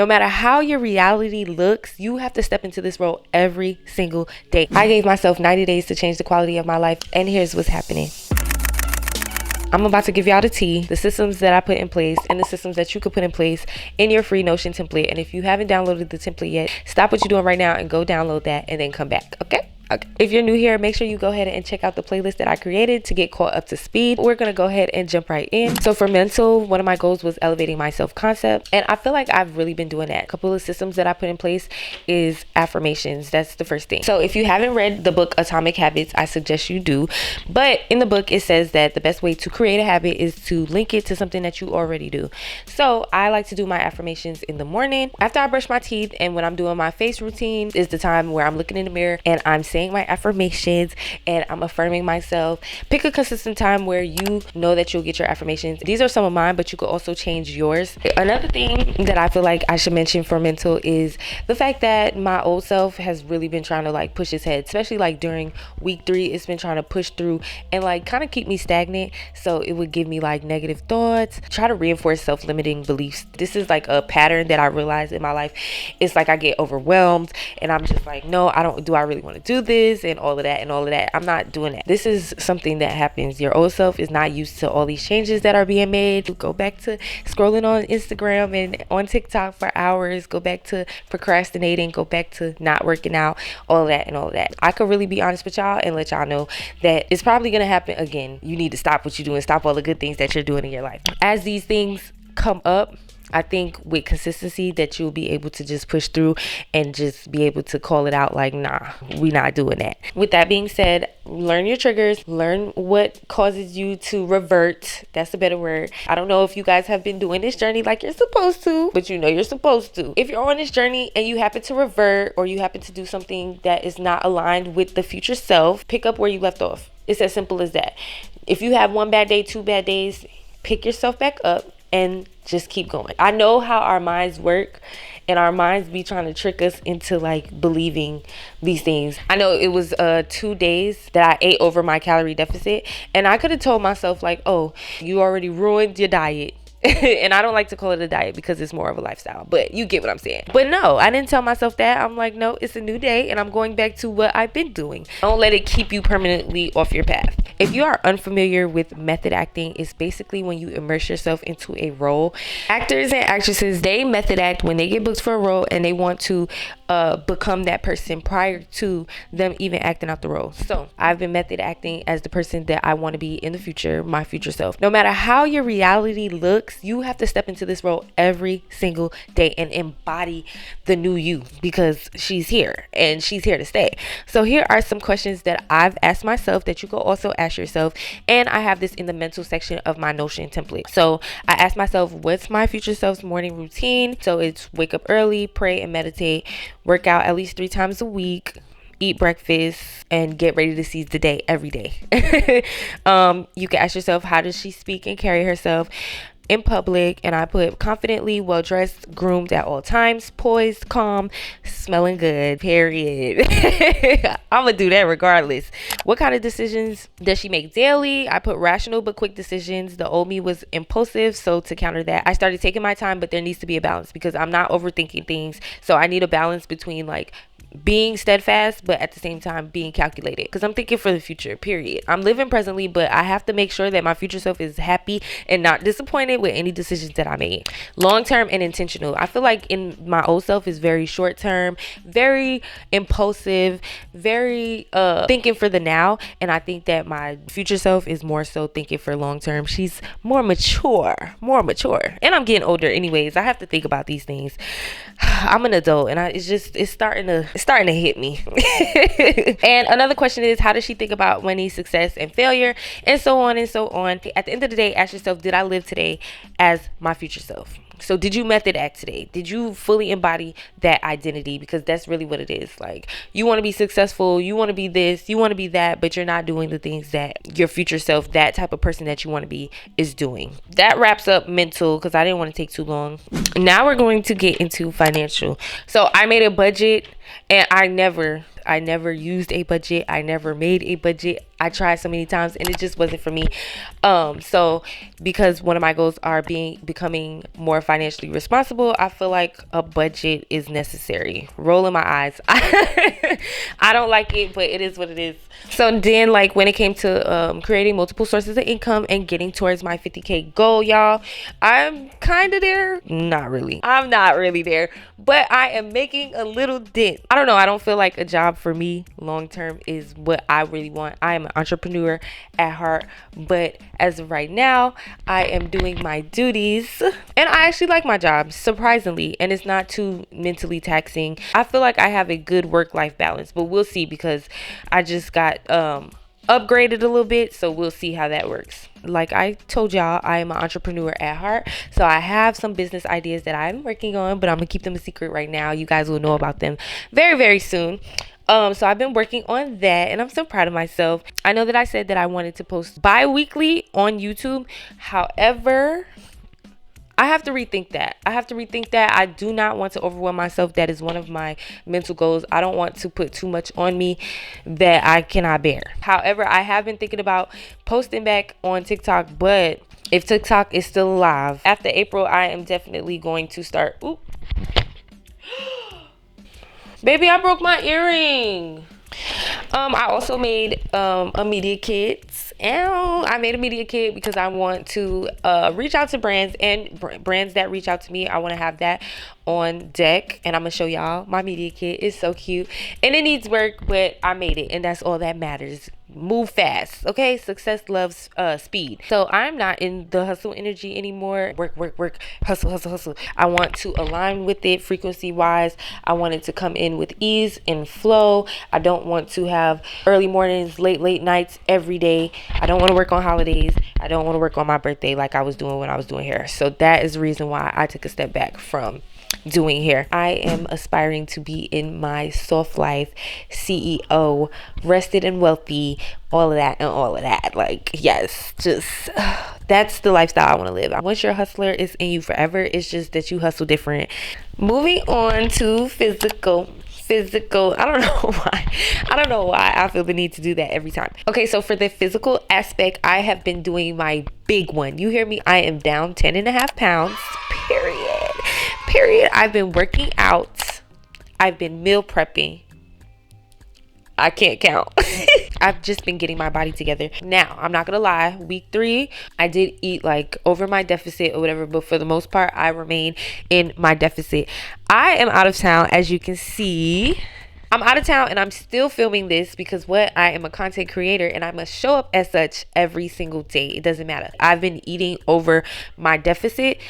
No matter how your reality looks, you have to step into this role every single day. I gave myself 90 days to change the quality of my life, and here's what's happening. I'm about to give y'all the tea, the systems that I put in place, and the systems that you could put in place in your free Notion template. And if you haven't downloaded the template yet, stop what you're doing right now and go download that and then come back, okay? If you're new here, make sure you go ahead and check out the playlist that I created to get caught up to speed. We're gonna go ahead and jump right in. So for mental, one of my goals was elevating my self-concept, and I feel like I've really been doing that. A couple of systems that I put in place is affirmations. That's the first thing. So if you haven't read the book Atomic Habits, I suggest you do. But in the book, it says that the best way to create a habit is to link it to something that you already do. So I like to do my affirmations in the morning after I brush my teeth, and when I'm doing my face routine is the time where I'm looking in the mirror and I'm saying my affirmations and I'm affirming myself. Pick a consistent time where you know that you'll get your affirmations. These are some of mine, but you could also change yours. Another thing that I feel like I should mention for mental is the fact that my old self has really been trying to like push his head, especially like during week 3. It's been trying to push through and like kind of keep me stagnant. So it would give me like negative thoughts, try to reinforce self-limiting beliefs. This is like a pattern that I realized in my life. It's like I get overwhelmed and I'm just like, no, I really want to do this and all of that. I'm not doing that. This is something that happens. Your old self is not used to all these changes that are being made. Go back to scrolling on Instagram and on TikTok for hours. Go back to procrastinating. Go back to not working out. All of that. I could really be honest with y'all and let y'all know that it's probably going to happen again. You need to stop what you're doing. Stop all the good things that you're doing in your life. As these things come up, I think with consistency that you'll be able to just push through and just be able to call it out like, nah, we not doing that. With that being said, learn your triggers, learn what causes you to revert. That's a better word. I don't know if you guys have been doing this journey like you're supposed to, but you know you're supposed to. If you're on this journey and you happen to revert or you happen to do something that is not aligned with the future self, pick up where you left off. It's as simple as that. If you have one bad day, 2 bad days, pick yourself back up and just keep going. I know how our minds work, and our minds be trying to trick us into like believing these things. I know it was 2 days that I ate over my calorie deficit, and I could have told myself like, oh, you already ruined your diet. And I don't like to call it a diet because it's more of a lifestyle, but you get what I'm saying. But no, I didn't tell myself that. I'm like, no, it's a new day and I'm going back to what I've been doing. Don't let it keep you permanently off your path. If you are unfamiliar with method acting, it's basically when you immerse yourself into a role. Actors and actresses, they method act when they get booked for a role and they want to become that person prior to them even acting out the role. So I've been method acting as the person that I want to be in the future, my future self. No matter how your reality looks, you have to step into this role every single day and embody the new you, because she's here and she's here to stay. So here are some questions that I've asked myself that you can also ask yourself, and I have this in the mental section of my Notion template. So I asked myself, what's my future self's morning routine? So it's wake up early, pray and meditate, work out at least 3 times a week, eat breakfast, and get ready to seize the day every day. You can ask yourself, how does she speak and carry herself in public? And I put confidently, well dressed, groomed at all times, poised, calm, smelling good, period. I'm gonna do that regardless. What kind of decisions does she make daily? I put rational but quick decisions. The old me was impulsive, so to counter that, I started taking my time, but there needs to be a balance because I'm not overthinking things. So I need a balance between like being steadfast but at the same time being calculated, because I'm thinking for the future, period. I'm living presently, but I have to make sure that my future self is happy and not disappointed with any decisions that I made. Long term and intentional. I feel like in my old self is very short term, very impulsive, very thinking for the now, and I think that my future self is more so thinking for long term. She's more mature, and I'm getting older anyways. I have to think about these things. I'm an adult, and it's starting to hit me. And another question is, how does she think about money, success, and failure, and so on and so on. At the end of the day, ask yourself, did I live today as my future self? So did you method act today? Did you fully embody that identity? Because that's really what it is. Like, you want to be successful, you want to be this, you want to be that, but you're not doing the things that your future self, that type of person that you want to be, is doing. That wraps up mental, because I didn't want to take too long. Now we're going to get into financial. So I made a budget And I never used a budget. I never made a budget. I tried so many times and it just wasn't for me. So because one of my goals are becoming more financially responsible, I feel like a budget is necessary. Rolling my eyes. I don't like it, but it is what it is. So then, like, when it came to creating multiple sources of income and getting towards my 50K goal, y'all, I'm kind of there. Not really. I'm not really there, but I am making a little dent. I don't know. I don't feel like a job for me long term is what I really want. I am an entrepreneur at heart, but as of right now, I am doing my duties and I actually like my job, surprisingly, and it's not too mentally taxing. I feel like I have a good work-life balance, but we'll see because I just got upgraded a little bit, so we'll see how that works. Like I told y'all, I am an entrepreneur at heart, so I have some business ideas that I'm working on, but I'm gonna keep them a secret right now. You guys will know about them very, very soon. So I've been working on that and I'm so proud of myself. I know that I said that I wanted to post bi-weekly on YouTube. However, I have to rethink that. I do not want to overwhelm myself. That is one of my mental goals. I don't want to put too much on me that I cannot bear. However, I have been thinking about posting back on TikTok, but if TikTok is still alive, after April, I am definitely going to start. Oop. Baby, I broke my earring. I also made a media kit. I made a media kit because I want to reach out to brands and brands that reach out to me. I want to have that on deck, and I'm gonna show y'all my media kit. It's so cute and it needs work, but I made it, and that's all that matters. Move fast, okay? Success loves speed. So I'm not in the hustle energy anymore. Work, hustle. I want to align with it frequency wise. I want it to come in with ease and flow. I don't want to have early mornings, late nights every day. I don't want to work on holidays. I don't want to work on my birthday like I was doing when I was doing hair. So that is the reason why I took a step back from doing hair. I am aspiring to be in my soft life CEO, rested and wealthy, all of that. Like, yes, just that's the lifestyle I want to live. Once you're a hustler, it's in you forever. It's just that you hustle different. Moving on to physical. I don't know why I feel the need to do that every time. Okay, so for the physical aspect, I have been doing my big one. You hear me? I am down 10.5 pounds. Period. I've been working out. I've been meal prepping. I can't count. I've just been getting my body together. Now, I'm not gonna lie, week 3, I did eat like over my deficit or whatever, but for the most part, I remain in my deficit. I am out of town, as you can see. I'm out of town and I'm still filming this because I am a content creator and I must show up as such every single day. It doesn't matter. I've been eating over my deficit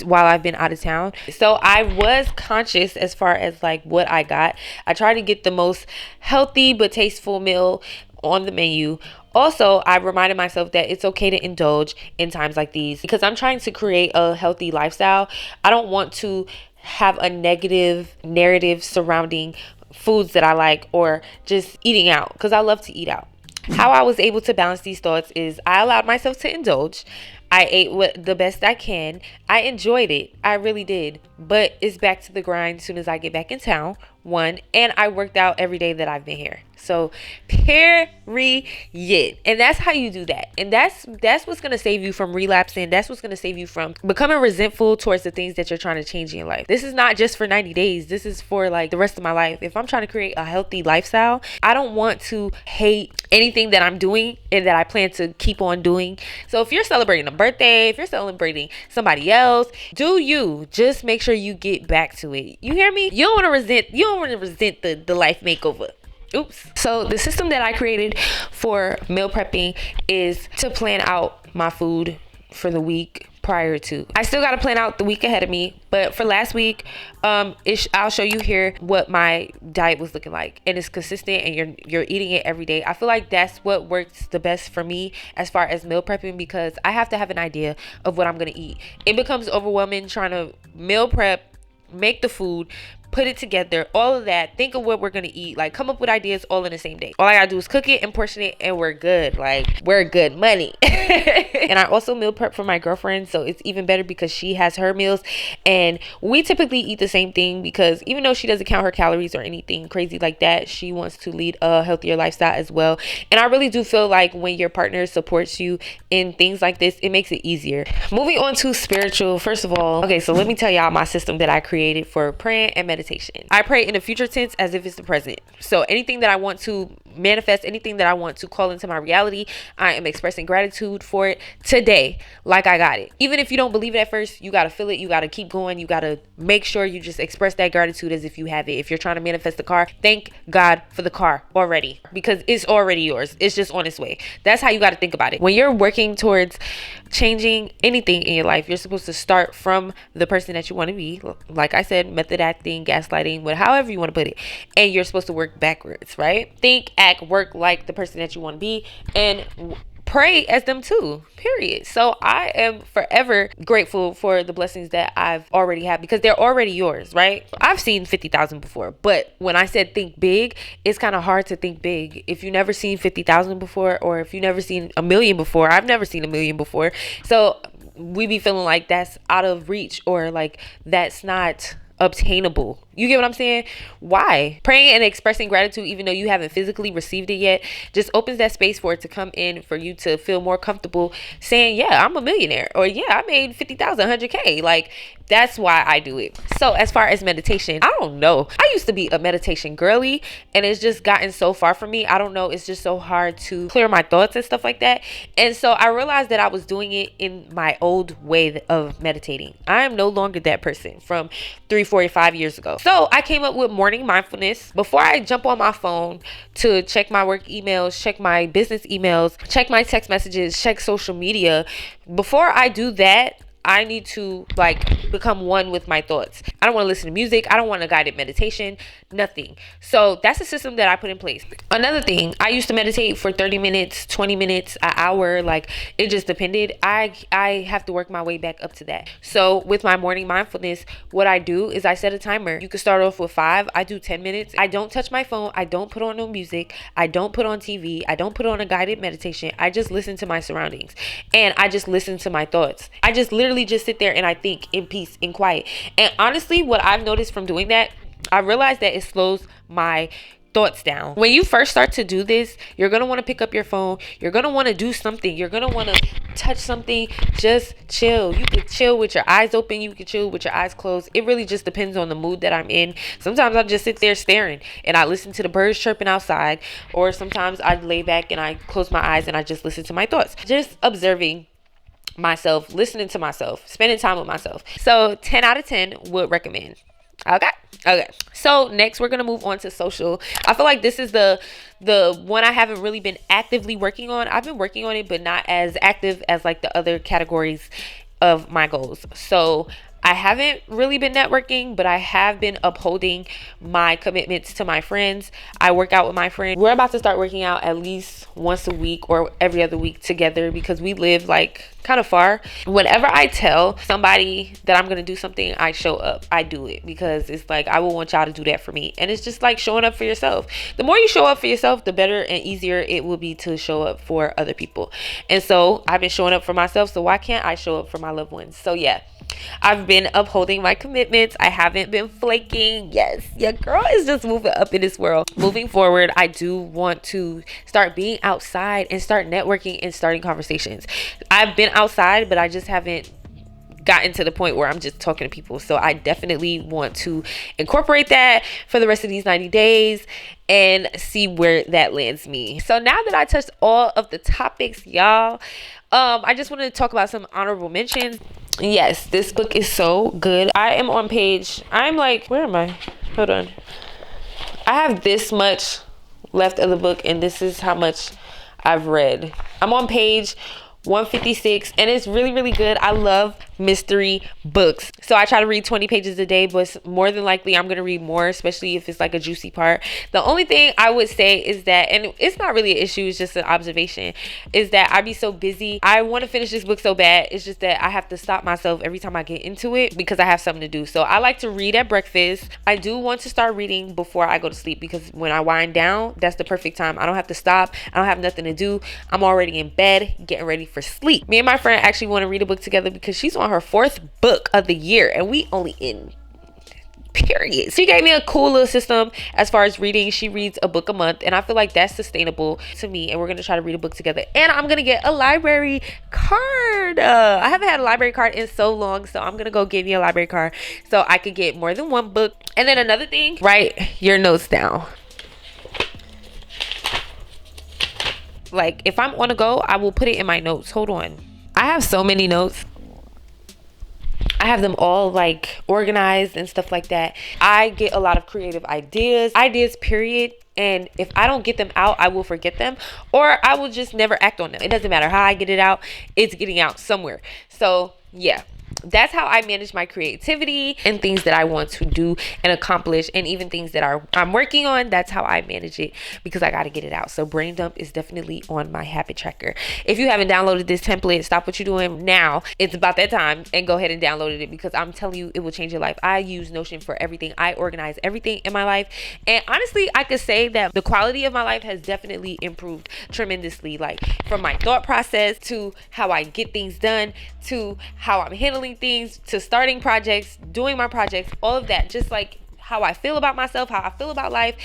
while I've been out of town. So I was conscious as far as like what I got. I tried to get the most healthy but tasteful meal on the menu. Also, I reminded myself that it's okay to indulge in times like these because I'm trying to create a healthy lifestyle. I don't want to have a negative narrative surrounding foods that I like or just eating out because I love to eat out. How I was able to balance these thoughts is I allowed myself to indulge. I ate the best I can. I enjoyed it. I really did. But it's back to the grind as soon as I get back in town. And I worked out every day that I've been here. So, period. And that's how you do that. And that's what's going to save you from relapsing. That's what's going to save you from becoming resentful towards the things that you're trying to change in your life. This is not just for 90 days. This is for like the rest of my life. If I'm trying to create a healthy lifestyle, I don't want to hate anything that I'm doing and that I plan to keep on doing. So if you're celebrating a birthday, if you're celebrating somebody else, do you. Just make sure you get back to it. You hear me? You don't want to resent the life makeover. Oops. So the system that I created for meal prepping is to plan out my food for the week prior to. I still got to plan out the week ahead of me, but for last week, I'll show you here what my diet was looking like, and it's consistent and you're eating it every day. I feel like that's what works the best for me as far as meal prepping because I have to have an idea of what I'm going to eat. It becomes overwhelming trying to meal prep, make the food, put it together, all of that, think of what we're gonna eat, like come up with ideas all in the same day. All I gotta do is cook it and portion it, and we're good. Like, we're good money. And I also meal prep for my girlfriend, so it's even better because she has her meals, and we typically eat the same thing, because even though she doesn't count her calories or anything crazy like that, she wants to lead a healthier lifestyle as well. And I really do feel like when your partner supports you in things like this, it makes it easier. Moving on to spiritual. First of all, okay, so let me tell y'all my system that I created for praying and meditation. I pray in the future tense as if it's the present. So anything that I want to manifest, anything that I want to call into my reality, I am expressing gratitude for it today, like I got it. Even if you don't believe it at first, you got to feel it. You got to keep going. You got to make sure you just express that gratitude as if you have it. If you're trying to manifest the car, thank God for the car already, because it's already yours. It's just on its way. That's how you got to think about it. When you're working towards changing anything in your life, you're supposed to start from the person that you want to be. Like I said, method acting, gaslighting, however you want to put it. And you're supposed to work backwards, right? Think, act, work like the person that you want to be, and pray as them too, period. So I am forever grateful for the blessings that I've already had, because they're already yours, right? I've seen 50,000 before, but when I said think big, it's kind of hard to think big if you never seen 50,000 before, or if you never seen a million before. I've never seen a million before, so we be feeling like that's out of reach, or like that's not obtainable. You get what I'm saying? Why? Praying and expressing gratitude, even though you haven't physically received it yet, just opens that space for it to come in, for you to feel more comfortable saying, yeah, I'm a millionaire, or yeah, I made 50,000, 100K. Like, that's why I do it. So as far as meditation, I don't know. I used to be a meditation girly, and it's just gotten so far from me. I don't know. It's just so hard to clear my thoughts and stuff like that. And so I realized that I was doing it in my old way of meditating. I am no longer that person from 3, 4, 5 years ago. So I came up with morning mindfulness. Before I jump on my phone to check my work emails, check my business emails, check my text messages, check social media, before I do that, I need to like become one with my thoughts. I don't want to listen to music. I don't want a guided meditation, nothing. So that's a system that I put in place. Another thing, I used to meditate for 30 minutes, 20 minutes, an hour. Like, it just depended. I have to work my way back up to that. So with my morning mindfulness, what I do is I set a timer. You can start off with 5. I do 10 minutes. I don't touch my phone. I don't put on no music. I don't put on TV. I don't put on a guided meditation. I just listen to my surroundings, and I just listen to my thoughts. I just literally just sit there and I think in peace, in quiet. And honestly, what I've noticed from doing that, I realized that it slows my thoughts down. When you first start to do this, you're going to want to pick up your phone. You're going to want to do something. You're going to want to touch something. Just chill. You can chill with your eyes open. You can chill with your eyes closed. It really just depends on the mood that I'm in. Sometimes I just sit there staring and I listen to the birds chirping outside, or sometimes I lay back and I close my eyes and I just listen to my thoughts. Just observing myself, listening to myself, spending time with myself. So 10 out of 10 would recommend. Okay. So next we're gonna move on to social. I feel like this is the one I haven't really been actively working on. I've been working on it, but not as active as like the other categories of my goals. So I haven't really been networking, but I have been upholding my commitments to my friends. I work out with my friends. We're about to start working out at least once a week or every other week together, because we live like kind of far. Whenever I tell somebody that I'm going to do something, I show up. I do it, because it's like, I will want y'all to do that for me. And it's just like showing up for yourself. The more you show up for yourself, the better and easier it will be to show up for other people. And so I've been showing up for myself, so why can't I show up for my loved ones? So yeah, I've been upholding my commitments. I haven't been flaking. Yes, your girl is just moving up in this world. Moving forward, I do want to start being outside and start networking and starting conversations. I've been outside, but I just haven't gotten to the point where I'm just talking to people. So I definitely want to incorporate that for the rest of these 90 days and see where that lands me. So now that I touched all of the topics, y'all, I just wanted to talk about some honorable mentions. Yes, this book is so good. I am on page, I'm like, where am I? Hold on. I have this much left of the book, and this is how much I've read. I'm on page 156, and it's really, really good. I love mystery books. So I try to read 20 pages a day, but more than likely I'm going to read more, especially if it's like a juicy part. The only thing I would say is that, and it's not really an issue, it's just an observation, is that I be so busy. I want to finish this book so bad. It's just that I have to stop myself every time I get into it because I have something to do. So I like to read at breakfast. I do want to start reading before I go to sleep because when I wind down, that's the perfect time. I don't have to stop. I don't have nothing to do. I'm already in bed getting ready for sleep. Me and my friend actually want to read a book together because she's on her 4th book of the year and we only in period. She gave me a cool little system as far as reading. She reads a book a month and I feel like that's sustainable to me, and we're going to try to read a book together. And I'm going to get a library card. I haven't had a library card in so long, so I'm going to go get me a library card so I could get more than one book. And then another thing, write your notes down. Like if I'm on a go, I will put it in my notes. Hold on. I have so many notes. I have them all like organized and stuff like that. I get a lot of creative ideas period. And if I don't get them out, I will forget them or I will just never act on them. It doesn't matter how I get it out. It's getting out somewhere. So yeah, that's how I manage my creativity and things that I want to do and accomplish, and even things that I'm working on. That's how I manage it because I got to get it out. So brain dump is definitely on my habit tracker. If you haven't downloaded this template, stop what you're doing now. It's about that time and go ahead and download it because I'm telling you, it will change your life. I use Notion for everything. I organize everything in my life, and honestly, I could say that the quality of my life has definitely improved tremendously, like from my thought process to how I get things done to how I'm handling things to starting projects, doing my projects, all of that. Just like how I feel about myself, how I feel about life,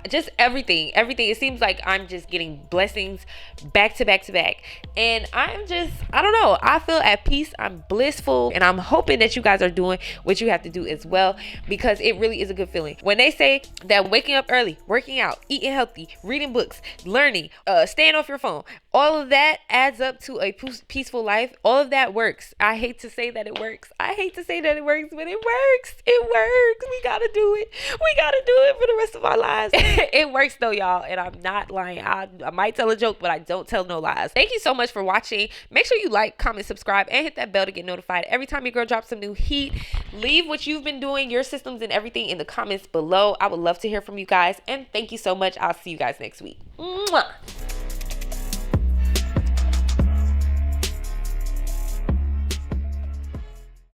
just everything. It seems like I'm just getting blessings back to back to back. And I don't know. I feel at peace. I'm blissful. And I'm hoping that you guys are doing what you have to do as well, because it really is a good feeling. When they say that waking up early, working out, eating healthy, reading books, learning, staying off your phone, all of that adds up to a peaceful life. All of that works. I hate to say that it works. But it works. It works. We got to do it. We got to do it for the rest of our lives. It works though, y'all. And I'm not lying. I might tell a joke, but I don't tell no lies. Thank you so much for watching. Make sure you like, comment, subscribe, and hit that bell to get notified every time your girl drops some new heat. Leave what you've been doing, your systems and everything in the comments below. I would love to hear from you guys. And thank you so much. I'll see you guys next week. Mwah.